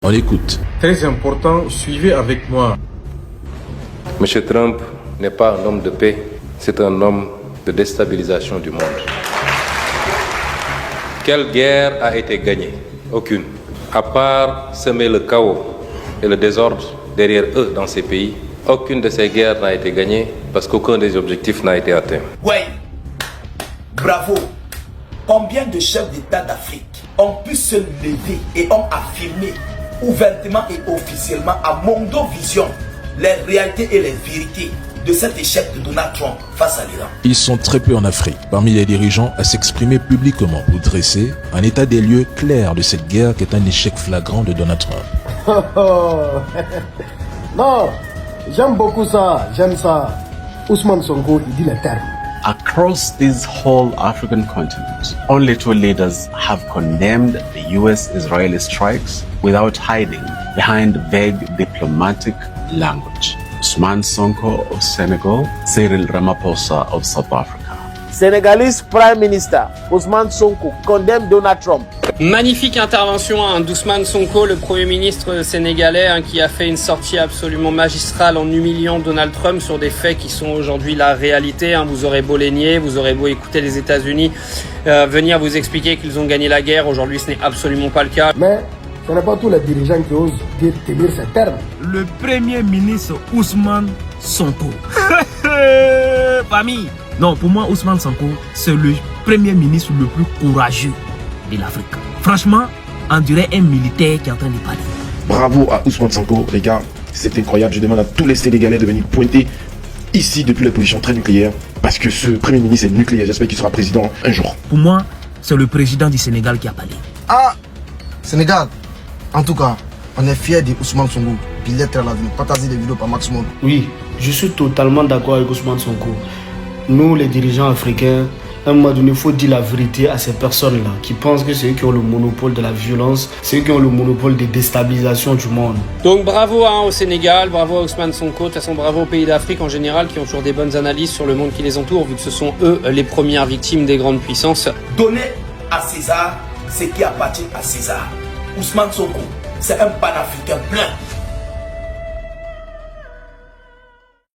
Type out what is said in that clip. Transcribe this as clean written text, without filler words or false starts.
On l'écoute. Très important, suivez avec moi. M. Trump n'est pas un homme de paix, c'est un homme de déstabilisation du monde. Quelle guerre a été gagnée? Aucune. À part semer le chaos et le désordre derrière eux dans ces pays, aucune de ces guerres n'a été gagnée parce qu'aucun des objectifs n'a été atteint. Ouais, bravo. Combien de chefs d'État d'Afrique ont pu se lever et ont affirmé ouvertement et officiellement à Mondovision les réalités et les vérités de cet échec de Donald Trump face à l'Iran? Ils sont très peu en Afrique, parmi les dirigeants, à s'exprimer publiquement pour dresser un état des lieux clair de cette guerre qui est un échec flagrant de Donald Trump. Non, j'aime beaucoup ça, j'aime ça. Ousmane Sonko, il dit les termes. Across this whole African continent, only two leaders have condemned the US-Israeli strikes without hiding behind vague diplomatic language. Ousmane Sonko of Senegal, Cyril Ramaphosa of South Africa. Senegalese Prime Minister Ousmane Sonko condemne Donald Trump. Magnifique intervention d'Ousmane Sonko, le Premier ministre sénégalais, qui a fait une sortie absolument magistrale en humiliant Donald Trump sur des faits qui sont aujourd'hui la réalité. Vous aurez beau les nier, vous aurez beau écouter les États-Unis venir vous expliquer qu'ils ont gagné la guerre. Aujourd'hui, ce n'est absolument pas le cas. Mais ce n'est pas tous les dirigeants qui osent tenir ces termes. Le Premier ministre Ousmane Sonko. Famille. Non, pour moi, Ousmane Sonko, c'est le Premier ministre le plus courageux de l'Afrique. Franchement, on dirait un militaire qui est en train de parler. Bravo à Ousmane Sonko, les gars, c'est incroyable. Je demande à tous les Sénégalais de venir pointer ici depuis les positions très nucléaires, parce que ce Premier ministre est nucléaire. J'espère qu'il sera président un jour. Pour moi, c'est le président du Sénégal qui a parlé. Ah, Sénégal, en tout cas, on est fiers de Ousmane Sonko. Il est à l'avenir. Partagez les vidéos par maximum. Oui, je suis totalement d'accord avec Ousmane Sonko. Nous, les dirigeants africains, à un moment donné, il faut dire la vérité à ces personnes-là qui pensent que c'est eux qui ont le monopole de la violence, c'est eux qui ont le monopole des déstabilisations du monde. Donc bravo au Sénégal, bravo à Ousmane Sonko, de toute façon bravo aux pays d'Afrique en général qui ont toujours des bonnes analyses sur le monde qui les entoure, vu que ce sont eux les premières victimes des grandes puissances. Donnez à César ce qui appartient à César. Ousmane Sonko, c'est un panafricain plein.